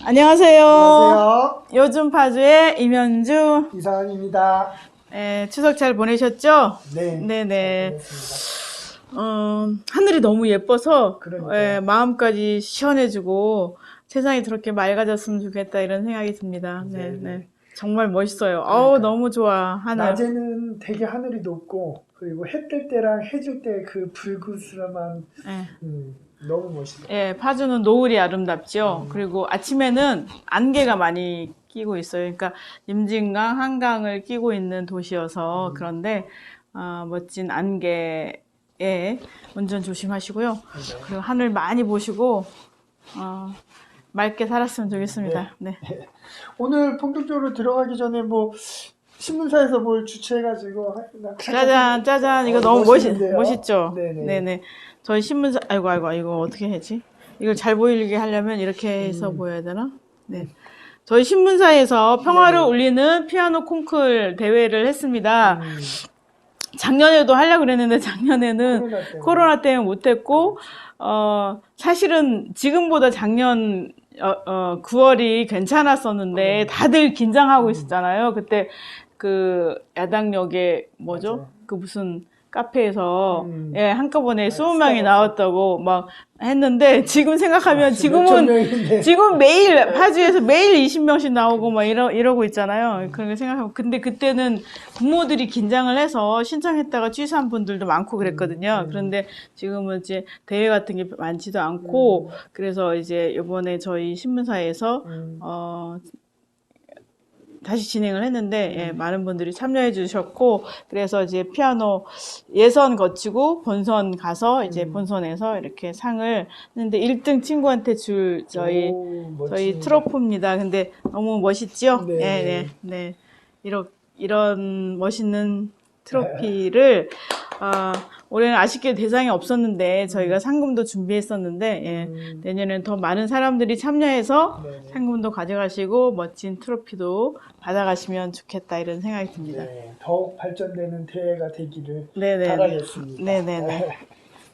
안녕하세요. 안녕하세요. 요즘 파주의 임현주. 이상입니다. 추석 잘 보내셨죠? 네. 네네. 잘 보냈습니다. 하늘이 너무 예뻐서 그러니까요. 마음까지 시원해지고 세상이 저렇게 맑아졌으면 좋겠다 이런 생각이 듭니다. 네, 네, 네. 네. 정말 멋있어요. 그러니까요. 너무 좋아, 하늘. 낮에는 되게 하늘이 높고 그리고 해 뜰 때랑 해 질 때 그 불그스름한 네. 너무 멋있어요. 예, 파주는 노을이 아름답죠. 그리고 아침에는 안개가 많이 끼고 있어요. 그러니까 임진강, 한강을 끼고 있는 도시여서 그런데 멋진 안개에 운전 조심하시고요. 네. 그리고 하늘 많이 보시고 맑게 살았으면 좋겠습니다. 네. 오늘 본격적으로 들어가기 전에 뭐 신문사에서 뭘 주최해가지고 짜잔, 짜잔. 이거 너무 멋있는데요? 멋있죠? 네네. 네네. 저희 신문사, 아이고, 이거 어떻게 하지? 이걸 잘 보이게 하려면 이렇게 해서 보여야 되나? 네. 저희 신문사에서 평화를 네네. 울리는 피아노 콩쿨 대회를 했습니다. 작년에도 하려고 그랬는데 작년에는 코로나 때문에 못했고, 사실은 지금보다 작년 9월이 괜찮았었는데 다들 긴장하고 있었잖아요. 그때 그 야당역에 뭐죠? 맞아요. 그 무슨 카페에서 한꺼번에 20명이 나왔다고 막 했는데 지금 생각하면 지금 매일 파주에서 매일 20명씩 나오고 막 이러고 있잖아요. 그런 거 생각하면 근데 그때는 부모들이 긴장을 해서 신청했다가 취소한 분들도 많고 그랬거든요. 그런데 지금은 이제 대회 같은 게 많지도 않고 그래서 이제 이번에 저희 신문사에서 다시 진행을 했는데 많은 분들이 참여해 주셨고 그래서 이제 피아노 예선 거치고 본선 가서 이제 본선에서 이렇게 상을 했는데 1등 친구한테 줄 저희 트로피입니다. 근데 너무 멋있죠? 네. 이런 멋있는 트로피를 올해는 아쉽게 대상이 없었는데 저희가 상금도 준비했었는데 내년에는 더 많은 사람들이 참여해서 상금도 가져가시고 멋진 트로피도 받아가시면 좋겠다 이런 생각이 듭니다. 네, 더욱 발전되는 대회가 되기를 바라겠습니다. 네네네.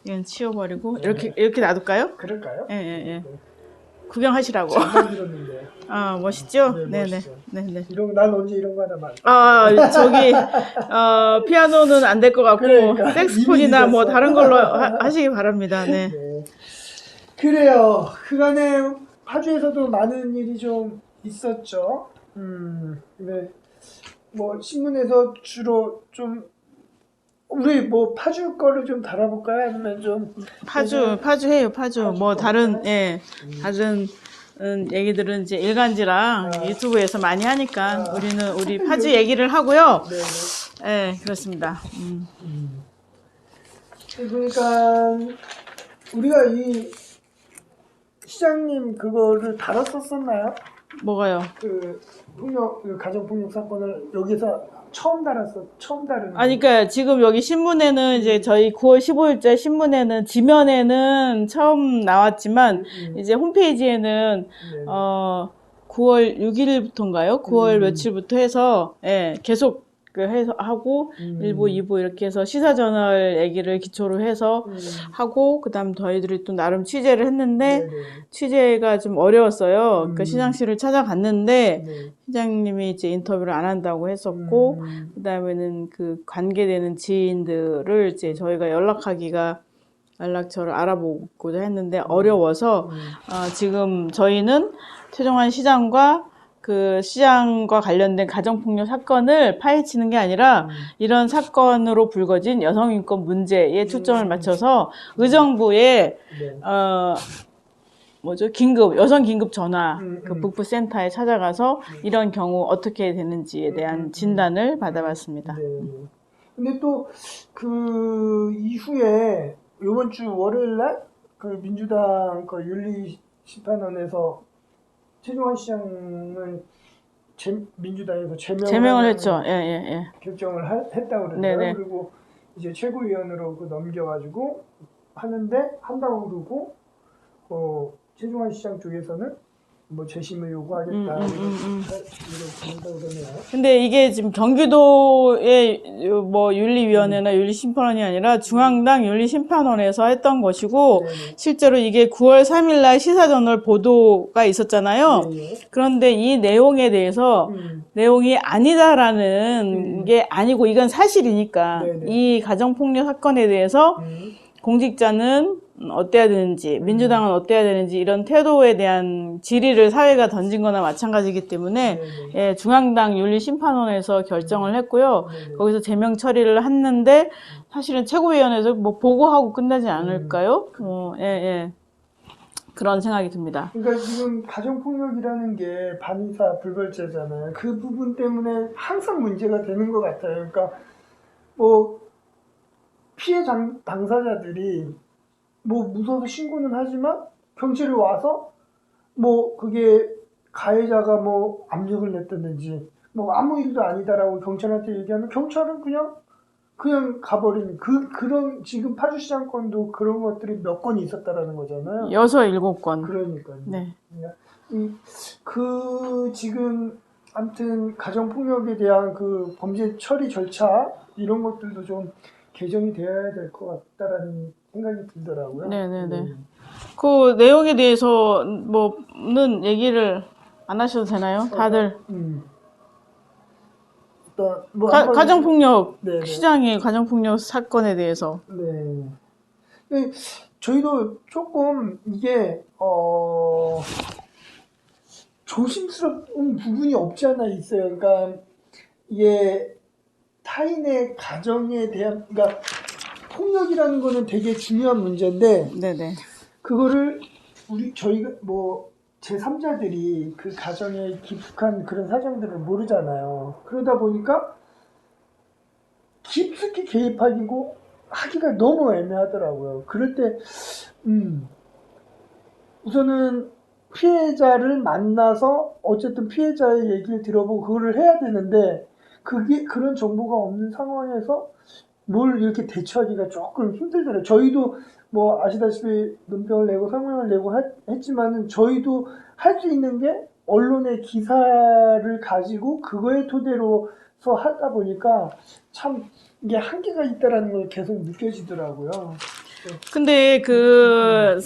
이건 치워버리고 이렇게 놔둘까요? 그럴까요? 예. 구경하시라고. 잠깐 들었는데요. 멋있죠? 네. 네네. 난 언제 이런 거 하나 만. 저기 피아노는 안 될 것 같고 그러니까, 색스폰이나 뭐 다른 걸로 하시기 바랍니다. 네. 그래요. 그간에 파주에서도 많은 일이 좀 있었죠. 네. 뭐 신문에서 주로 좀 우리 뭐 파주 거를 좀 다뤄볼까요? 아니면 좀 파주 해요. 뭐 다른 다른 얘기들은 이제 일간지랑 유튜브에서 많이 하니까 우리는 우리 파주 얘기를 하고요. 네, 그렇습니다. 그러니까 우리가 이 시장님 그거를 다뤘었나요? 뭐가요? 그 가정폭력 사건을 여기서 처음 다루는. 그러니까 지금 여기 신문에는 이제 저희 9월 15일자 신문에는 지면에는 처음 나왔지만 이제 홈페이지에는 9월 6일부터인가요? 9월 며칠부터 해서 계속 해서 하고 1부, 2부 이렇게 해서 시사저널 얘기를 기초로 해서 하고 그다음 저희들이 또 나름 취재를 했는데 취재가 좀 어려웠어요. 그러니까 시장실을 찾아갔는데 시장님이 이제 인터뷰를 안 한다고 했었고 그다음에는 그 관계되는 지인들을 이제 저희가 연락처를 알아보고자 했는데 어려워서 지금 저희는 최종환 시장과 그 시장과 관련된 가정폭력 사건을 파헤치는 게 아니라 이런 사건으로 불거진 여성인권 문제에 초점을 맞춰서 의정부에 여성 긴급 전화 그 북부센터에 찾아가서 이런 경우 어떻게 되는지에 대한 진단을 받아봤습니다. 근데 또 그 이후에 이번 주 월요일 날 그 민주당 그 윤리심판원에서 최종환 시장을 민주당에서 제명을 했죠. 결정을 했다고 그러더라고요. 그리고 이제 최고위원으로 넘겨가지고 하는데 한다고 그러고 최종환 시장 쪽에서는 뭐 재심을 요구하겠다 이렇게 된다고 그러네요. 근데 이게 지금 경기도의 뭐 윤리위원회나 윤리심판원이 아니라 중앙당 윤리심판원에서 했던 것이고 네네. 실제로 이게 9월 3일 날 시사저널 보도가 있었잖아요. 네. 그런데 이 내용에 대해서 내용이 아니다라는 게 아니고 이건 사실이니까 네네. 이 가정폭력 사건에 대해서 공직자는 어때야 되는지, 민주당은 어때야 되는지 이런 태도에 대한 질의를 사회가 던진 거나 마찬가지이기 때문에 예, 중앙당 윤리심판원에서 결정을 했고요. 거기서 제명 처리를 했는데 사실은 최고위원회에서 뭐 보고하고 끝나지 않을까요? 예, 예. 그런 생각이 듭니다. 그러니까 지금 가정폭력이라는 게 반의사 불벌죄잖아요. 그 부분 때문에 항상 문제가 되는 것 같아요. 그러니까 뭐 피해 당사자들이 뭐 무서워서 신고는 하지만 경찰이 와서 뭐 그게 가해자가 뭐 압력을 냈다든지 뭐 아무 일도 아니다라고 경찰한테 얘기하면 경찰은 그냥 가버리는 그런 지금 파주시장 건도 그런 것들이 몇 건이 있었다라는 거잖아요. 6, 7건. 그러니까요. 네. 지금 아무튼 가정폭력에 대한 그 범죄 처리 절차 이런 것들도 좀 개정이 되어야 될 것 같다라는 생각이 들더라고요. 네네네. 그 내용에 대해서 뭐는 얘기를 안 하셔도 되나요? 다들. 일단 뭐 가정폭력, 네네. 시장의 가정폭력 사건에 대해서. 네. 저희도 조금 이게 조심스러운 부분이 없지 않아 있어요. 그러니까 이게 타인의 가정에 대한 그러니까 폭력이라는 거는 되게 중요한 문제인데 네네. 그거를 저희가 뭐 제3자들이 그 가정에 깊숙한 그런 사정들을 모르잖아요. 그러다 보니까 깊숙이 개입하기고 하기가 너무 애매하더라고요. 그럴 때 우선은 피해자를 만나서 어쨌든 피해자의 얘기를 들어보고 그거를 해야 되는데 그런 정보가 없는 상황에서 뭘 이렇게 대처하기가 조금 힘들더라고요. 저희도 뭐 아시다시피 논평을 내고 성명을 내고 했지만은 저희도 할 수 있는 게 언론의 기사를 가지고 그거에 토대로서 하다 보니까 참 이게 한계가 있다라는 걸 계속 느껴지더라고요. 근데 그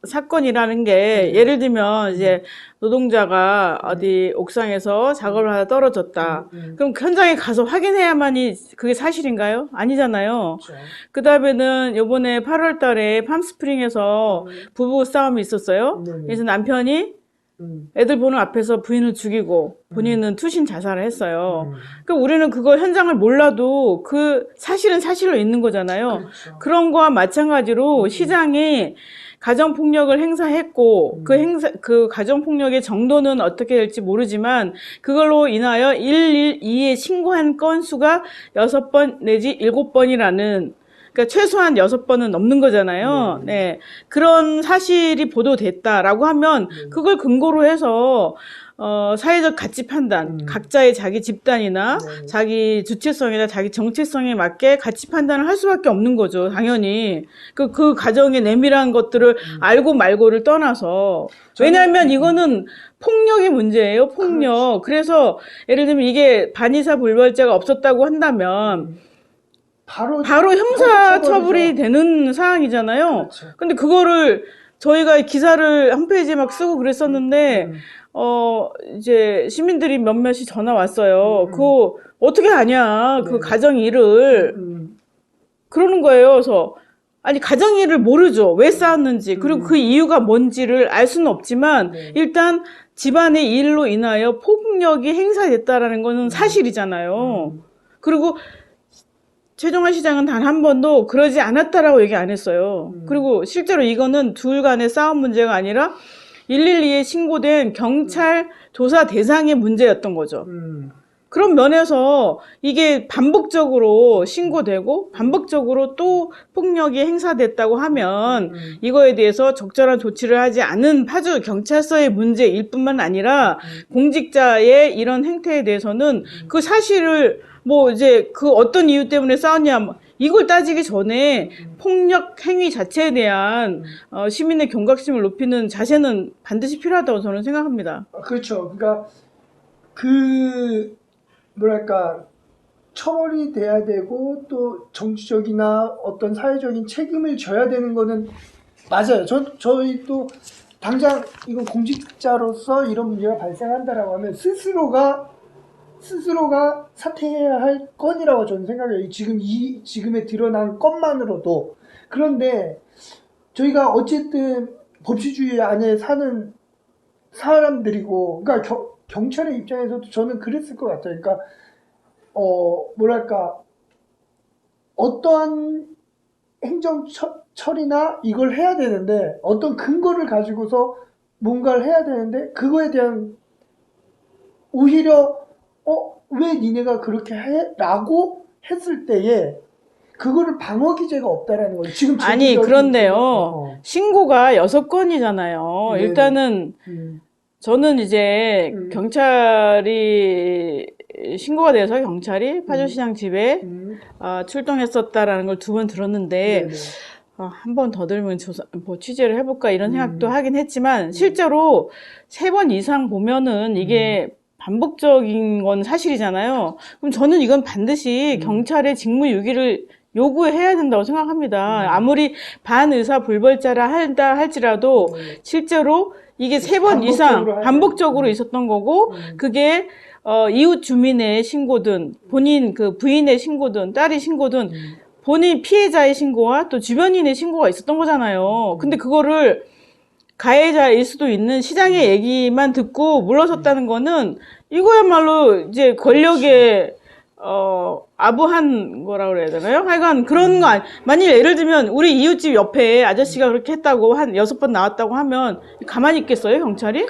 사건이라는 게 예를 들면 이제 노동자가 어디 옥상에서 작업을 하다 떨어졌다. 그럼 현장에 가서 확인해야만이 그게 사실인가요? 아니잖아요. 그렇죠. 그 다음에는 요번에 8월 달에 팜스프링에서 부부 싸움이 있었어요. 네네. 그래서 남편이 애들 보는 앞에서 부인을 죽이고 본인은 투신 자살을 했어요. 그럼 우리는 그거 현장을 몰라도 그 사실은 사실로 있는 거잖아요. 그렇죠. 그런 거와 마찬가지로 시장이 가정폭력을 행사했고 그 가정폭력의 정도는 어떻게 될지 모르지만 그걸로 인하여 112에 신고한 건수가 6번 내지 7번이라는 그러니까 최소한 6번은 넘는 거잖아요. 네. 그런 사실이 보도됐다라고 하면 그걸 근거로 해서 사회적 가치 판단, 각자의 자기 집단이나 자기 주체성이나 자기 정체성에 맞게 가치 판단을 할 수밖에 없는 거죠. 당연히. 그 가정의 내밀한 것들을 알고 말고를 떠나서. 왜냐하면 이거는 폭력의 문제예요. 폭력. 그래서 예를 들면 이게 반의사 불벌죄가 없었다고 한다면 바로 형사 처벌이 되는 사항이잖아요. 그렇죠. 근데 그거를 저희가 기사를 한 페이지에 막 쓰고 그랬었는데 이제 시민들이 몇몇이 전화 왔어요. 그거 어떻게 하냐? 그 가정 일을 그러는 거예요. 그래서 아니 가정 일을 모르죠. 왜 싸웠는지 그리고 그 이유가 뭔지를 알 수는 없지만 일단 집안의 일로 인하여 폭력이 행사됐다라는 거는 사실이잖아요. 그리고 최종환 시장은 단 한 번도 그러지 않았다라고 얘기 안 했어요. 그리고 실제로 이거는 둘 간의 싸움 문제가 아니라 112에 신고된 경찰 조사 대상의 문제였던 거죠. 그런 면에서 이게 반복적으로 신고되고 반복적으로 또 폭력이 행사됐다고 하면 이거에 대해서 적절한 조치를 하지 않은 파주 경찰서의 문제일 뿐만 아니라 공직자의 이런 행태에 대해서는 그 사실을 뭐 이제 그 어떤 이유 때문에 싸웠냐 이걸 따지기 전에 폭력 행위 자체에 대한 시민의 경각심을 높이는 자세는 반드시 필요하다고 저는 생각합니다. 그렇죠. 그러니까 그 뭐랄까 처벌이 돼야 되고 또 정치적이나 어떤 사회적인 책임을 져야 되는 거는 맞아요. 저희도 당장 이거 공직자로서 이런 문제가 발생한다라고 하면 스스로가 사퇴해야 할 건이라고 저는 생각해요. 지금에 드러난 것만으로도. 그런데 저희가 어쨌든 법치주의 안에 사는 사람들이고, 그러니까 경찰의 입장에서도 저는 그랬을 것 같아요. 그러니까 뭐랄까 어떠한 행정 처리나 이걸 해야 되는데 어떤 근거를 가지고서 뭔가를 해야 되는데 그거에 대한 오히려 왜 니네가 그렇게 해? 라고 했을 때에 그거를 방어 기제가 없다라는 거죠. 지금 아니, 그런데요. 신고가 6건이잖아요. 네네. 일단은 저는 이제 경찰이 신고가 돼서 경찰이 파주시장 집에 출동했었다라는 걸 2번 들었는데 네네. 한 번 더 들으면 취재를 해볼까 이런 생각도 하긴 했지만 실제로 3번 이상 보면은 이게 반복적인 건 사실이잖아요. 그럼 저는 이건 반드시 경찰의 직무유기를 요구해야 된다고 생각합니다. 아무리 반의사 불벌자라 한다 할지라도 실제로 이게 3번 이상 반복적으로 있었던 거고 그게 이웃 주민의 신고든 본인 그 부인의 신고든 딸의 신고든 본인 피해자의 신고와 또 주변인의 신고가 있었던 거잖아요. 근데 그거를 가해자일 수도 있는 시장의 얘기만 듣고 물러섰다는 거는 이거야말로 이제 권력의 아부한 거라 그래야 되나요? 하여간 그런 거 만일 예를 들면 우리 이웃집 옆에 아저씨가 그렇게 했다고 한 6번 나왔다고 하면 가만히 있겠어요, 경찰이?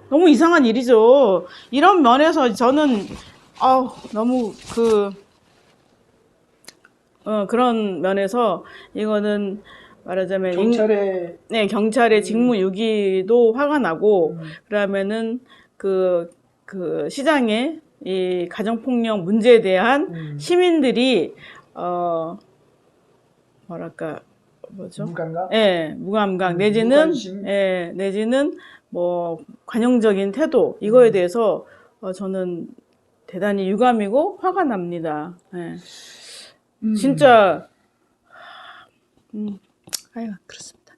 너무 이상한 일이죠. 이런 면에서 저는 너무 그런 면에서 이거는 말하자면 경찰의 직무유기도 화가 나고 그러면은 그 시장의 이 가정폭력 문제에 대한 시민들이 무감각? 무감각 내지는 뭐 관용적인 태도 이거에 대해서 저는 대단히 유감이고 화가 납니다. 진짜 그렇습니다.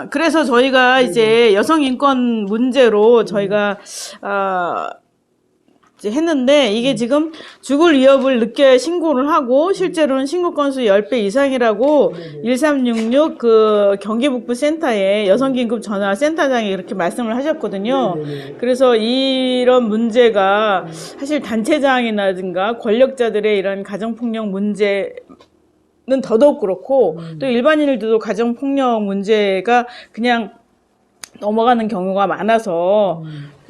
그래서 저희가 이제 여성 인권 문제로 저희가 이제 했는데 이게 지금 죽을 위협을 느껴야 신고를 하고 실제로는 신고 건수 10배 이상이라고 1366 그 경기북부 센터에 여성긴급 전화 센터장이 이렇게 말씀을 하셨거든요. 그래서 이런 문제가 사실 단체장이라든가 권력자들의 이런 가정폭력 문제는 더더욱 그렇고 또 일반인들도 가정폭력 문제가 그냥 넘어가는 경우가 많아서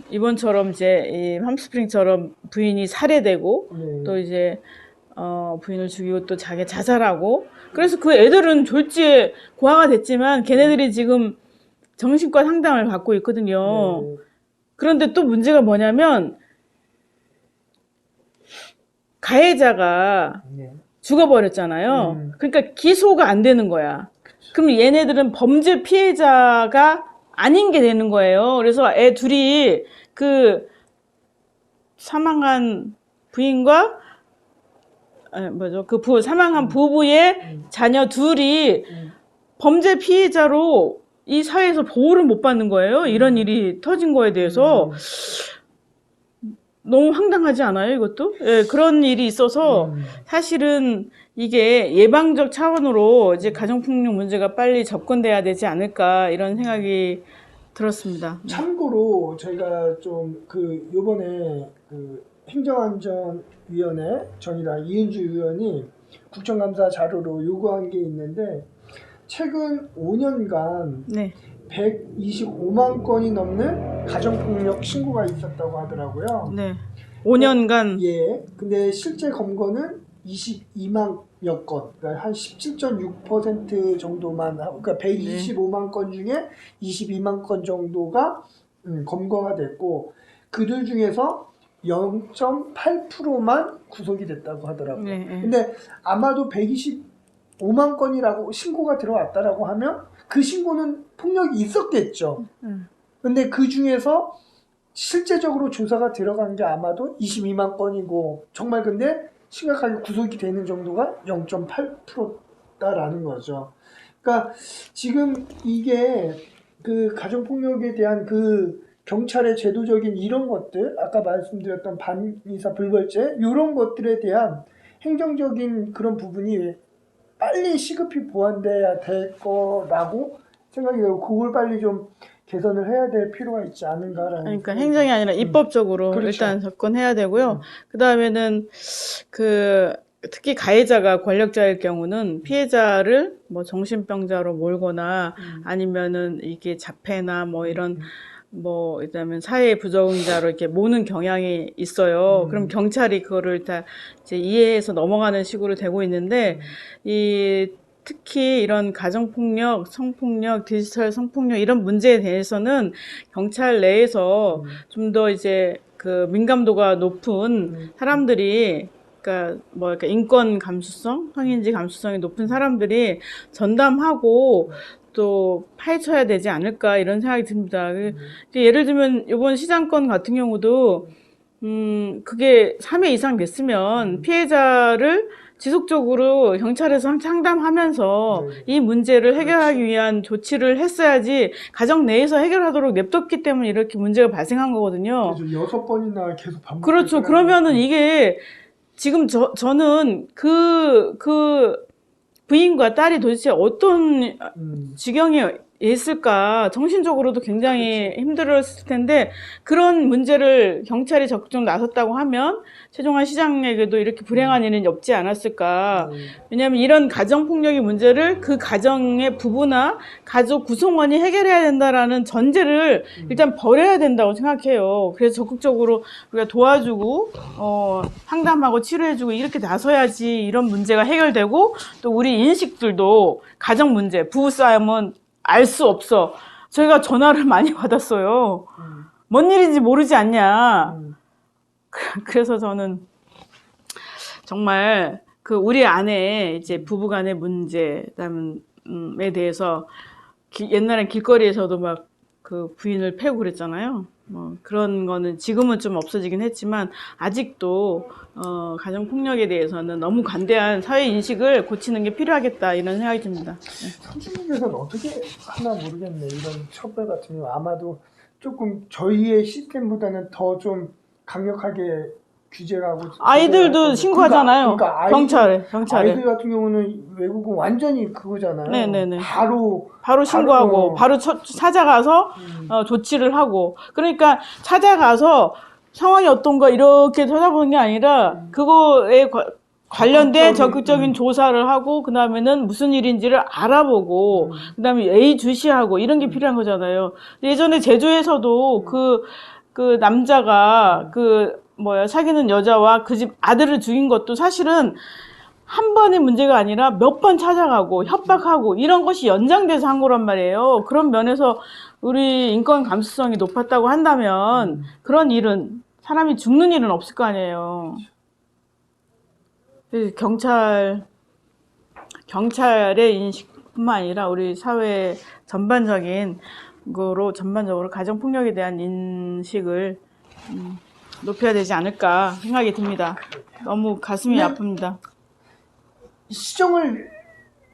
이번처럼 이제 이 팜스프링처럼 부인이 살해되고 또 이제 부인을 죽이고 또 자기 자살하고 그래서 그 애들은 졸지에 고아가 됐지만 걔네들이 지금 정신과 상담을 받고 있거든요. 그런데 또 문제가 뭐냐면 가해자가 죽어버렸잖아요. 그러니까 기소가 안 되는 거야. 그럼 얘네들은 범죄 피해자가 아닌 게 되는 거예요. 그래서 애 둘이 그 사망한 부인과 사망한 부부의 자녀 둘이 범죄 피해자로 이 사회에서 보호를 못 받는 거예요. 이런 일이 터진 거에 대해서 너무 황당하지 않아요, 이것도? 그런 일이 있어서 사실은 이게 예방적 차원으로 이제 가정폭력 문제가 빨리 접근돼야 되지 않을까 이런 생각이 들었습니다. 참고로 저희가 좀 요번에 행정안전위원회 정의당 이은주 의원이 국정감사 자료로 요구한 게 있는데 최근 5년간 125만 건이 넘는 가정폭력 신고가 있었다고 하더라고요. 5년간. 근데 실제 검거는 22만여 건, 그러니까 한 17.6% 정도만, 그러니까 125만 건 중에 22만 건 정도가 검거가 됐고, 그들 중에서 0.8%만 구속이 됐다고 하더라고요. 네, 네. 근데 아마도 125만 건이라고 신고가 들어왔다라고 하면 그 신고는 폭력이 있었겠죠. 근데 그 중에서 실제적으로 조사가 들어간 게 아마도 22만 건이고 정말 근데 심각하게 구속이 되는 정도가 0.8%다라는 거죠. 그러니까 지금 이게 그 가정폭력에 대한 그 경찰의 제도적인 이런 것들, 아까 말씀드렸던 반의사 불벌죄 이런 것들에 대한 행정적인 그런 부분이 빨리 시급히 보완돼야 될 거라고 생각이 되고 그걸 빨리 좀 개선을 해야 될 필요가 있지 않은가라는. 그러니까 행정이 아니라 입법적으로 그렇죠. 일단 접근해야 되고요. 그 다음에는 특히 가해자가 권력자일 경우는 피해자를 뭐 정신병자로 몰거나 아니면은 이게 자폐나 뭐 이런 뭐 그다음에 사회 부적응자로 이렇게 모는 경향이 있어요. 그럼 경찰이 그거를 다 이제 이해해서 넘어가는 식으로 되고 있는데 특히 이런 가정폭력, 성폭력, 디지털 성폭력 이런 문제에 대해서는 경찰 내에서 좀 더 이제 그 민감도가 높은 사람들이 그러니까 인권 감수성, 성인지 감수성이 높은 사람들이 전담하고 또 파헤쳐야 되지 않을까 이런 생각이 듭니다. 예를 들면 이번 시장건 같은 경우도 그게 3회 이상 됐으면 피해자를 지속적으로 경찰에서 상담하면서 이 문제를 해결하기 위한 조치를 했어야지 가정 내에서 해결하도록 냅뒀기 때문에 이렇게 문제가 발생한 거거든요. 그렇죠. 6번이나 계속 반복. 그렇죠. 그러면은 이게 지금 저는 그 부인과 딸이 도대체 어떤 지경에 있을까, 정신적으로도 굉장히 힘들었을 텐데 그런 문제를 경찰이 적극적으로 나섰다고 하면 최종환 시장에게도 이렇게 불행한 일은 없지 않았을까. 왜냐하면 이런 가정폭력의 문제를 그 가정의 부부나 가족 구성원이 해결해야 된다라는 전제를 일단 버려야 된다고 생각해요. 그래서 적극적으로 우리가 도와주고 상담하고 치료해주고 이렇게 나서야지 이런 문제가 해결되고 또 우리 인식들도 가정 문제, 부부싸움은 알 수 없어. 저희가 전화를 많이 받았어요. 뭔 일인지 모르지 않냐. 그래서 저는 정말 우리 안에 이제 부부간의 문제, 그다음에 대해서 옛날엔 길거리에서도 막 그 부인을 패고 그랬잖아요. 뭐 그런 거는 지금은 좀 없어지긴 했지만 아직도 가정폭력에 대해서는 너무 관대한 사회 인식을 고치는 게 필요하겠다 이런 생각이 듭니다. 선생님께서는 어떻게 하나 모르겠네. 이런 처벌 같은 경우 아마도 조금 저희의 시스템보다는 더 좀 강력하게 규제하고 아이들도 신고하잖아요. 그러니까 경찰에. 아이들 같은 경우는 외국은 완전히 그거잖아요. 네네네. 바로 신고하고 바로 찾아가서 조치를 하고. 그러니까 찾아가서 상황이 어떤가 이렇게 찾아보는 게 아니라 그거에 관련된 적극적인 조사를 하고 그 다음에는 무슨 일인지를 알아보고 그 다음에 예의주시하고 이런 게 필요한 거잖아요. 예전에 제주에서도 그 남자가 사귀는 여자와 그 집 아들을 죽인 것도 사실은 한 번의 문제가 아니라 몇 번 찾아가고 협박하고 이런 것이 연장돼서 한 거란 말이에요. 그런 면에서 우리 인권 감수성이 높았다고 한다면 그런 일은 사람이 죽는 일은 없을 거 아니에요. 경찰의 인식뿐만 아니라 우리 사회 전반적으로 가정폭력에 대한 인식을 높여야 되지 않을까 생각이 듭니다. 너무 가슴이 아픕니다. 시정을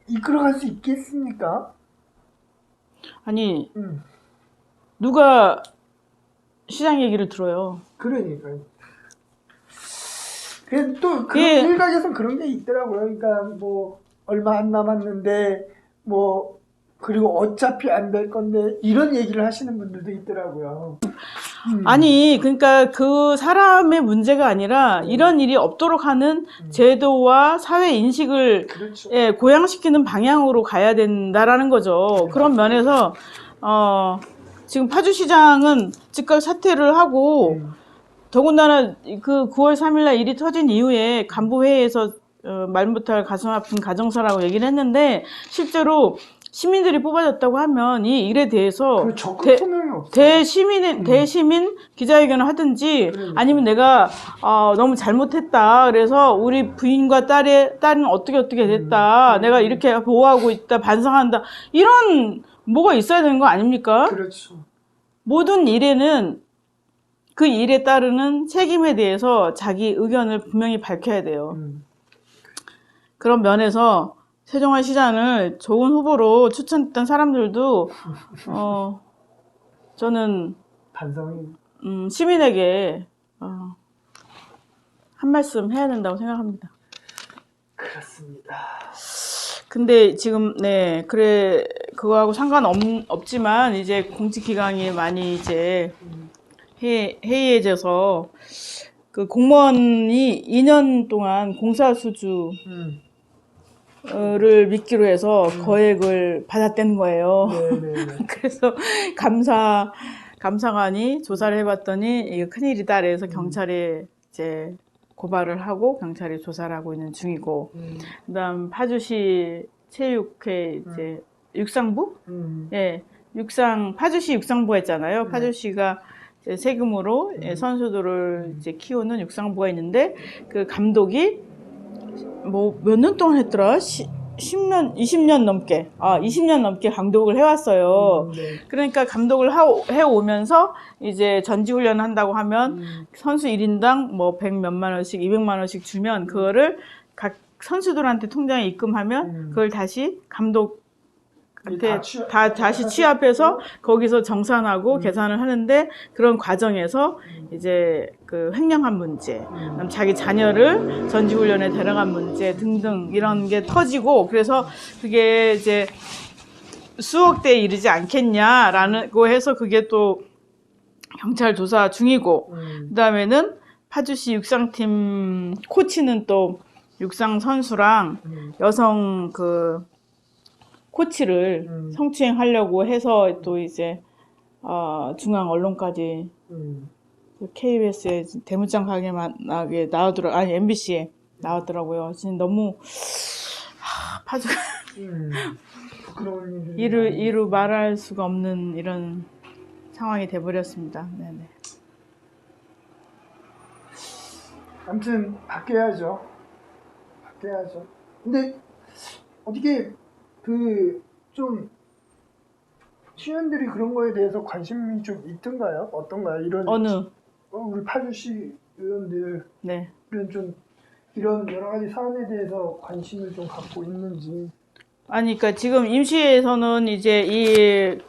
이끌어갈 수 있겠습니까? 아니 누가 시장 얘기를 들어요. 그러니까요. 또 그런 일각에서는 그런 게 있더라고요. 그러니까 뭐 얼마 안 남았는데 뭐 그리고 어차피 안 될 건데 이런 얘기를 하시는 분들도 있더라고요. 아니 그러니까 그 사람의 문제가 아니라 이런 일이 없도록 하는 제도와 사회 인식을 그렇죠. 고양시키는 방향으로 가야 된다라는 거죠. 그런 면에서 지금 파주시장은 즉각 사퇴를 하고 더군다나 그 9월 3일날 일이 터진 이후에 간부회의에서 말 못할 가슴 아픈 가정사라고 얘기를 했는데 실제로 시민들이 뽑아줬다고 하면 이 일에 대해서 그 적극 소명이 없어요. 대시민 기자회견을 하든지 그러니까. 아니면 내가 너무 잘못했다. 그래서 우리 부인과 딸은 어떻게 됐다. 내가 이렇게 보호하고 있다. 반성한다. 이런 뭐가 있어야 되는 거 아닙니까? 그렇죠. 모든 일에는 그 일에 따르는 책임에 대해서 자기 의견을 분명히 밝혀야 돼요. 그런 면에서 최정화 시장을 좋은 후보로 추천했던 사람들도 저는 반성이 시민에게 한 말씀 해야 된다고 생각합니다. 그렇습니다. 근데 지금 그래 그거하고 상관없지만 이제 공직 기강이 많이 이제 해이해져서 그 공무원이 2년 동안 공사수주 를 믿기로 해서 거액을 받았다는 거예요. 네네네. 그래서 감사관이 조사를 해봤더니 이게 큰일이다. 그래서 경찰에 이제 고발을 하고 경찰이 조사를 하고 있는 중이고, 그다음 파주시 체육회 이제 육상부, 파주시 육상부가 있잖아요. 파주시가 이제 세금으로 선수들을 이제 키우는 육상부가 있는데 그 감독이 뭐 몇 년 동안 했더라? 20년 넘게 20년 넘게 감독을 해왔어요. 그러니까 감독을 해오면서 이제 전지훈련을 한다고 하면 선수 1인당 뭐 100 몇만 원씩 200만 원씩 주면 그거를 각 선수들한테 통장에 입금하면 그걸 다시 감독한테 다시 취합해서 거기서 정산하고 계산을 하는데, 그런 과정에서 이제 그 횡령한 문제, 그다음 자기 자녀를 전지훈련에 데려간 문제 등등 이런 게 터지고, 그래서 그게 이제 수억 대에 이르지 않겠냐라고 해서 그게 또 경찰 조사 중이고, 그다음에는 파주시 육상팀 코치는 또 육상 선수랑 여성 그 코치를 성추행하려고 해서 또 이제 중앙 언론까지 KBS에 대문짝 가게 나오더라고요. 아니 MBC에 나왔더라고요. 진짜 너무 파주가 이루 말할 수가 없는 이런 상황이 돼버렸습니다. 네네. 아무튼 바뀌어야죠. 근데 어떻게 좀 시민들이 그런 거에 대해서 관심이 좀 있던가요? 어떤가요? 이런 우리 파주시 의원들 이런 좀 이런 여러 가지 사안에 대해서 관심을 좀 갖고 있는지. 아니, 그러니까 지금 임시에서는 이제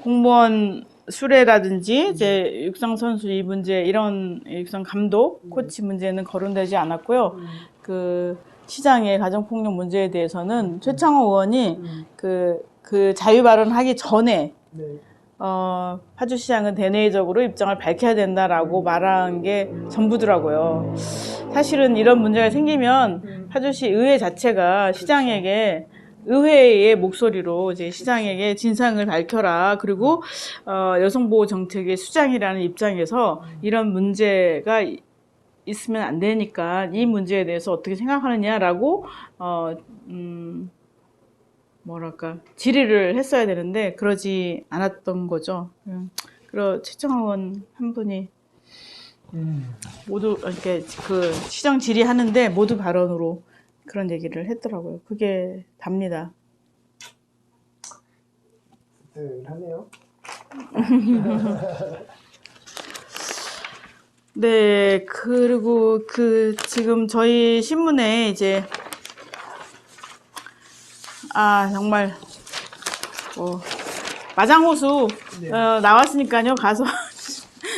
공무원 수뢰라든지 이제 육상 선수 이 문제, 이런 육상 감독, 코치 문제는 거론되지 않았고요. 그 시장의 가정폭력 문제에 대해서는 최창호 의원이 그 자유 발언하기 전에 파주시장은 대내적으로 입장을 밝혀야 된다라고 말한 게 전부더라고요. 사실은 이런 문제가 생기면 파주시 의회 자체가 시장에게 의회의 목소리로 이제 시장에게 진상을 밝혀라. 그리고 여성보호 정책의 수장이라는 입장에서 이런 문제가 있으면 안 되니까 이 문제에 대해서 어떻게 생각하느냐라고 질의를 했어야 되는데 그러지 않았던 거죠. 그리고 최정화 의원 한 분이 모두 이렇게 그 시정 질의하는데 모두 발언으로 그런 얘기를 했더라고요. 그게 답니다. 하네요. 네, 그리고 지금 저희 신문에 이제 정말 마장호수 나왔으니까요. 가서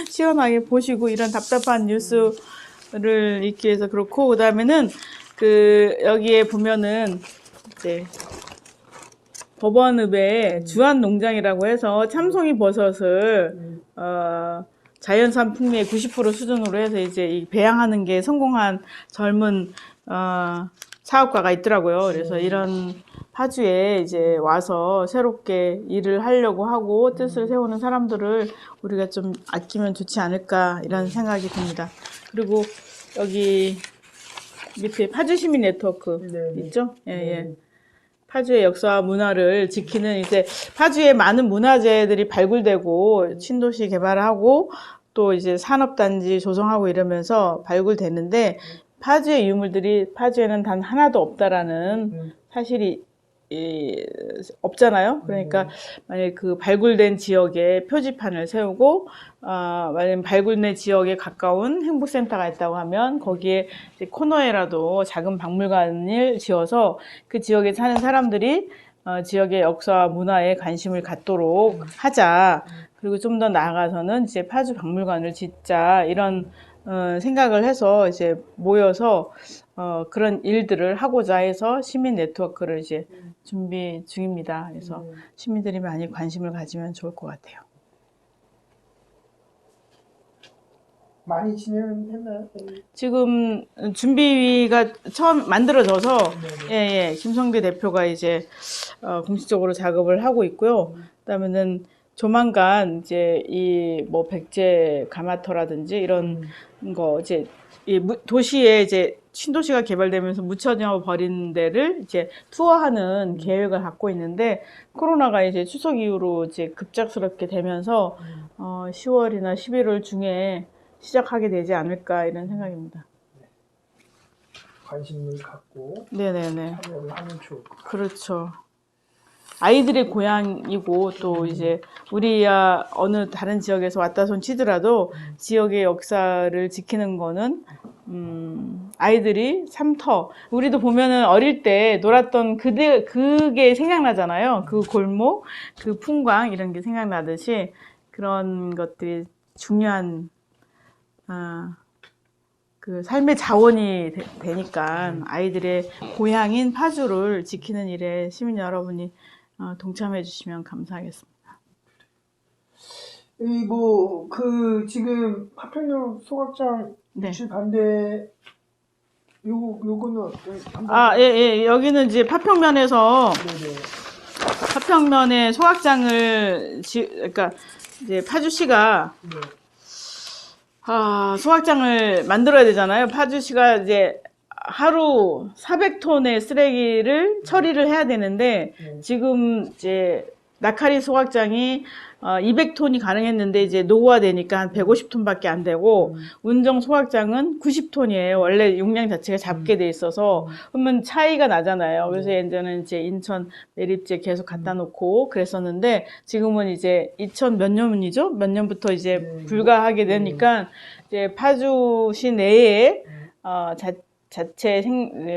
시원하게 보시고 이런 답답한 뉴스를 읽기 위해서 그렇고, 그다음에는 여기에 보면은 이제 법원읍에 주안농장이라고 해서 참송이 버섯을 자연산 풍미의 90% 수준으로 해서 이제 배양하는 게 성공한 젊은 사업가가 있더라고요. 그래서 이런 파주에 이제 와서 새롭게 일을 하려고 하고 뜻을 세우는 사람들을 우리가 좀 아끼면 좋지 않을까, 이런 생각이 듭니다. 그리고 여기 밑에 파주시민 네트워크 있죠? 예. 파주의 역사와 문화를 지키는 이제 파주에 많은 문화재들이 발굴되고 신도시 개발하고 또 이제 산업단지 조성하고 이러면서 발굴되는데 파주의 유물들이 파주에는 단 하나도 없다라는 사실이 없잖아요. 그러니까 만약에 그 발굴된 지역에 표지판을 세우고 만약에 발굴된 지역에 가까운 행복센터가 있다고 하면 거기에 이제 코너에라도 작은 박물관을 지어서 그 지역에 사는 사람들이 지역의 역사와 문화에 관심을 갖도록 하자. 그리고 좀 더 나아가서는 이제 파주 박물관을 짓자 이런 생각을 해서 이제 모여서 그런 일들을 하고자 해서 시민 네트워크를 이제 준비 중입니다. 그래서 시민들이 많이 관심을 가지면 좋을 것 같아요. 많이 진행했나요? 지금 준비가 처음 만들어져서 예, 김성대 대표가 이제 공식적으로 작업을 하고 있고요. 그다음에는 조만간 이제 이 뭐 백제 가마터라든지 이런 거 이제 이 도시에 이제 신도시가 개발되면서 묻혀져 버린 데를 이제 투어하는 계획을 갖고 있는데 코로나가 이제 추석 이후로 이제 급작스럽게 되면서 10월이나 11월 중에 시작하게 되지 않을까 이런 생각입니다. 관심을 갖고 네네네. 참여를 하면 좋을 것 같아요. 그렇죠. 아이들의 고향이고 또 이제 우리야 어느 다른 지역에서 왔다 손 치더라도 지역의 역사를 지키는 거는 아이들이 삼터 우리도 보면은 어릴 때 놀았던 그게 생각나잖아요. 그 골목, 그 풍광 이런 게 생각나듯이 그런 것들이 중요한 그 삶의 자원이 되니까 아이들의 고향인 파주를 지키는 일에 시민 여러분이 동참해 주시면 감사하겠습니다. 그 지금 파평역 소각장 네. 유치 반대 요거는 어떤 예. 여기는 이제 파평면에서 네네. 파평면에 소각장을 그러니까 이제 파주시가 네. 소각장을 만들어야 되잖아요. 파주시가 이제 하루 400톤의 쓰레기를 처리를 해야 되는데 지금 이제 나카리 소각장이 200톤이 가능했는데 이제 노후화되니까 한 150톤밖에 안 되고 운정 소각장은 90톤이에요. 원래 용량 자체가 작게 돼 있어서 그러면 차이가 나잖아요. 그래서 예전에는 이제 인천 매립지에 계속 갖다 놓고 그랬었는데 지금은 이제 2000 몇 년이죠? 몇 년부터 이제 불가하게 되니까 이제 파주시 내에 자체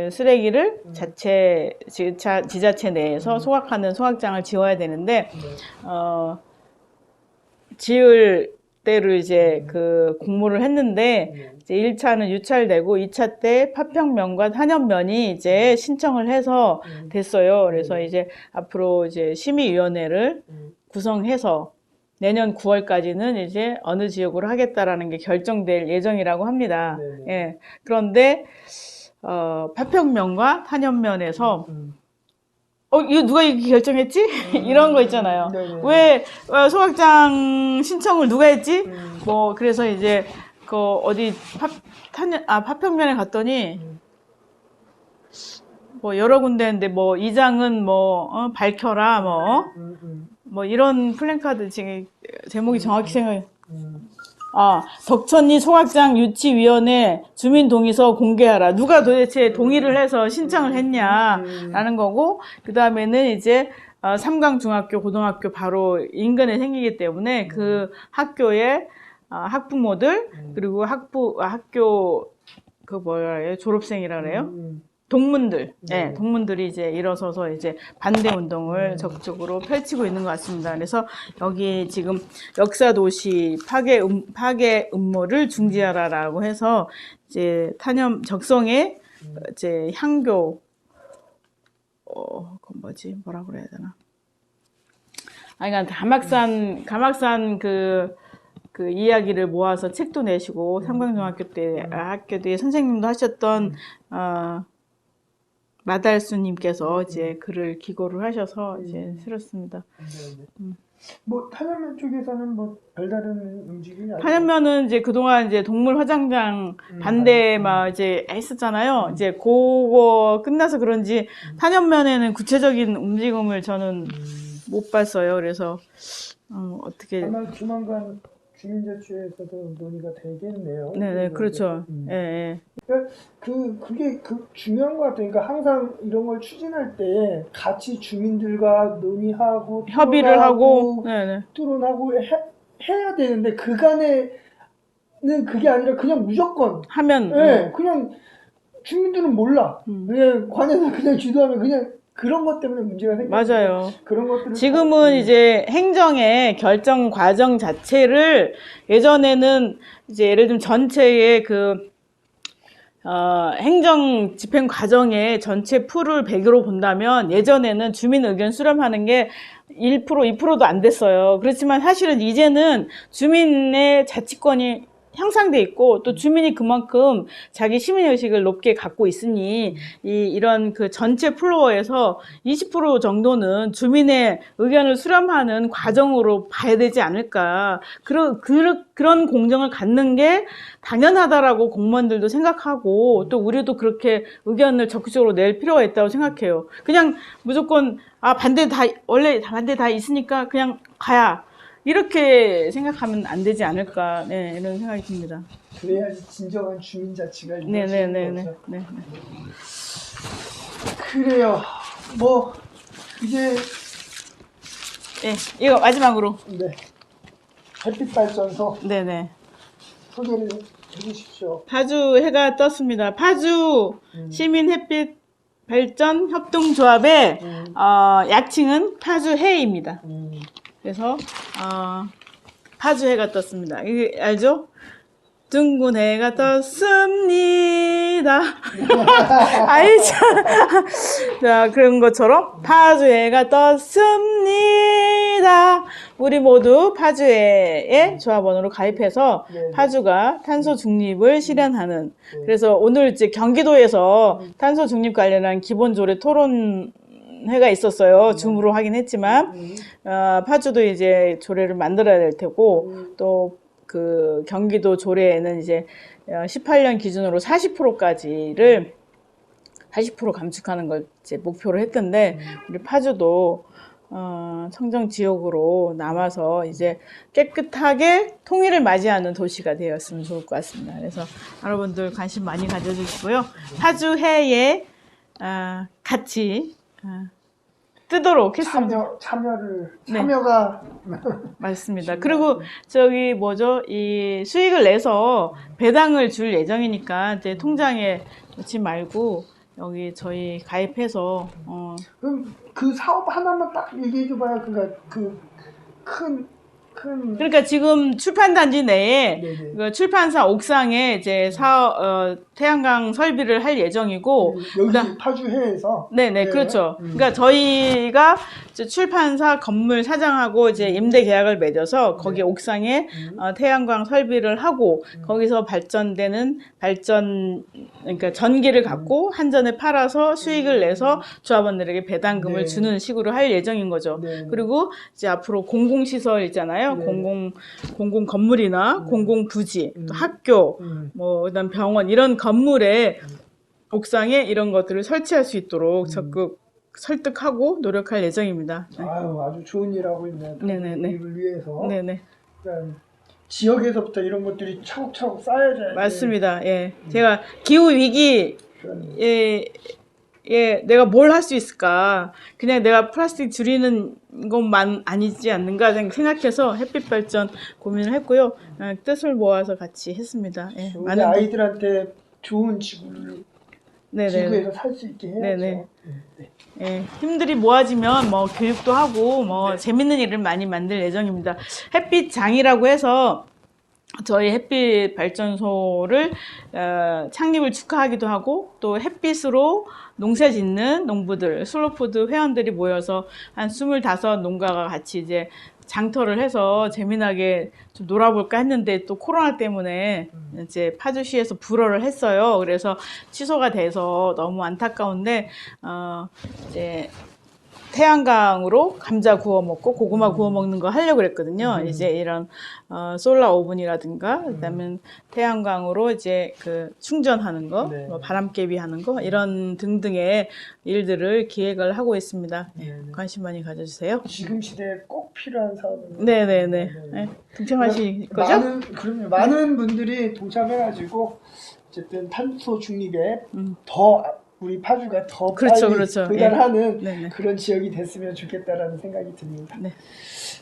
쓰레기를 자체 지자체 내에서 소각하는 소각장을 지어야 되는데 지을 때를 이제 그 공모를 했는데 이제 1차는 유찰되고 2차 때 파평면과 탄현면이 이제 신청을 해서 됐어요. 그래서 이제 앞으로 이제 심의위원회를 구성해서 내년 9월까지는 이제 어느 지역으로 하겠다라는 게 결정될 예정이라고 합니다. 예. 그런데 파평면과 탄현면에서 이거 누가 이렇게 결정했지? 이런 거 있잖아요. 왜 소각장 신청을 누가 했지? 뭐 그래서 이제 그 어디 파평면에 갔더니 뭐 여러 군데인데 뭐 이장은 뭐 밝혀라 뭐 이런 플랜카드 지금 제목이 정확히 생각해. 덕천리 소각장 유치위원회 주민동의서 공개하라. 누가 도대체 동의를 해서 신청을 했냐라는 거고, 그 다음에는 이제 삼강중학교, 고등학교 바로 인근에 생기기 때문에 그 학교의 학부모들 그리고 학교 그 뭐라 그래요? 졸업생이라 그래요? 동문들, 네, 동문들이 이제 일어서서 이제 반대 운동을 적극적으로 펼치고 있는 것 같습니다. 그래서 여기 지금 역사도시 파괴 음모를 중지하라라고 해서 이제 적성에 이제 향교, 그건 뭐라 그래야 되나? 그러니까 가막산 그 이야기를 모아서 책도 내시고 삼강중학교 때 학교 뒤에 선생님도 하셨던 마달수님께서 이제 글을 기고를 하셔서 이제 실었습니다. 네. 뭐 탄현면 쪽에서는 뭐 별다른 움직임이 아니고 탄현면은 이제 그동안 이제 동물 화장장 반대 막 이제 했었잖아요. 이제 그거 끝나서 그런지 탄현면에는 구체적인 움직임을 저는 못 봤어요. 그래서 어떻게 아마 조만간 주민자치회에서도 논의가 되겠네요. 네네 그렇죠. 예, 예. 그게 중요한 것 같아요. 그러니까 항상 이런 걸 추진할 때 같이 주민들과 논의하고 협의를 하고 네네. 토론하고 해야 되는데 그간에는 그게 아니라 그냥 무조건 하면 네, 그냥 주민들은 몰라. 그냥 관에서 그냥 주도하면 그냥 그런 것 때문에 문제가 생겨요. 맞아요. 그런 것들을 지금은 이제 행정의 결정 과정 자체를 예전에는 이제 예를 들면 전체의 행정 집행 과정의 전체 풀을 100으로 본다면 예전에는 주민 의견 수렴하는 게 1%, 2%도 안 됐어요. 그렇지만 사실은 이제는 주민의 자치권이 향상돼 있고 또 주민이 그만큼 자기 시민의식을 높게 갖고 있으니 이런 그 전체 플로어에서 20% 정도는 주민의 의견을 수렴하는 과정으로 봐야 되지 않을까. 그런 공정을 갖는 게 당연하다라고 공무원들도 생각하고 또 우리도 그렇게 의견을 적극적으로 낼 필요가 있다고 생각해요. 그냥 무조건 원래 반대 다 있으니까 그냥 가야. 이렇게 생각하면 안 되지 않을까, 네, 이런 생각이 듭니다. 그래야지 진정한 주민자치가 네네네. 거죠. 네. 그래요. 뭐 이제 네, 이거 마지막으로. 네. 햇빛발전소 네네. 소개를 해주십시오. 파주 해가 떴습니다. 파주 시민 햇빛 발전 협동조합의 약칭은 파주해입니다. 그래서 파주 해가 떴습니다. 이게 알죠? 둥근 해가 떴습니다. 알죠? 자, 그런 것처럼 파주 해가 떴습니다. 우리 모두 파주해의 조합원으로 가입해서 파주가 탄소 중립을 실현하는. 그래서 오늘 이제 경기도에서 탄소 중립 관련한 기본 조례 토론 회가 있었어요. 줌으로 하긴 했지만 파주도 이제 조례를 만들어야 될 테고 또 그 경기도 조례에는 이제 18년 기준으로 40%까지를 40% 감축하는 걸 이제 목표로 했던데 우리 파주도 청정 지역으로 남아서 이제 깨끗하게 통일을 맞이하는 도시가 되었으면 좋을 것 같습니다. 그래서 여러분들 관심 많이 가져주시고요. 파주해에 같이 뜨도록 했습니다. 참여가 맞습니다. 그리고 저기 이 수익을 내서 배당을 줄 예정이니까 이제 통장에 넣지 말고 여기 저희 가입해서 그럼 그 사업 하나만 딱 얘기해 줘봐요. 그러니까 그러니까 지금 출판단지 내에 그 출판사 옥상에 이제 태양광 설비를 할 예정이고 여기 파주해에서 네네 그렇죠. 그러니까 저희가 이제 출판사 건물 사장하고 이제 임대 계약을 맺어서 거기 옥상에 태양광 설비를 하고 거기서 그러니까 전기를 갖고 한전에 팔아서 수익을 내서 조합원들에게 배당금을 주는 식으로 할 예정인 거죠. 그리고 이제 앞으로 공공시설 있잖아요. 공공 건물이나 공공 부지, 또 학교, 뭐 그다음 병원 이런 건물에 옥상에 이런 것들을 설치할 수 있도록 적극 설득하고 노력할 예정입니다. 아주 좋은 일 하고 있네요. 네네네. 이를 위해서. 네네. 그러니까 지역에서부터 이런 것들이 차곡차곡 쌓여져야지. 맞습니다. 예, 제가 기후 위기 내가 뭘 할 수 있을까? 그냥 내가 플라스틱 줄이는 것만 아니지 않는가 생각해서 햇빛 발전 고민을 했고요. 뜻을 모아서 같이 했습니다. 예, 우리 아이들한테 좋은 지구를 지구에서 살 수 있게 해야죠. 네네. 예, 힘들이 모아지면 뭐 교육도 하고 뭐 재밌는 일을 많이 만들 예정입니다. 햇빛장이라고 해서 저희 햇빛 발전소를 창립을 축하하기도 하고 또 햇빛으로 농사 짓는 농부들, 슬로푸드 회원들이 모여서 한 25 농가가 같이 이제 장터를 해서 재미나게 좀 놀아볼까 했는데 또 코로나 때문에 이제 파주시에서 불허를 했어요. 그래서 취소가 돼서 너무 안타까운데 이제 태양광으로 감자 구워 먹고 고구마 구워 먹는 거 하려고 그랬거든요. 이제 이런 솔라 오븐이라든가 그다음에 태양광으로 이제 그 충전하는 거, 네. 뭐 바람개비 하는 거 이런 등등의 일들을 기획을 하고 있습니다. 네, 네. 관심 많이 가져주세요. 지금 시대에 꼭 필요한 사업입니다. 네네네. 네, 동참하실 거죠? 그럼요. 많은 분들이 동참해가지고 어쨌든 탄소 중립에 더 우리 파주가 더 그렇죠, 빨리 그렇죠. 도달하는 네네. 그런 지역이 됐으면 좋겠다라는 생각이 듭니다. 네.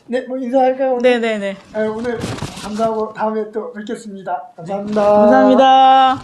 네, 뭐 인사할까요? 네네네. 오늘 감사하고 다음에 또 뵙겠습니다. 감사합니다. 감사합니다.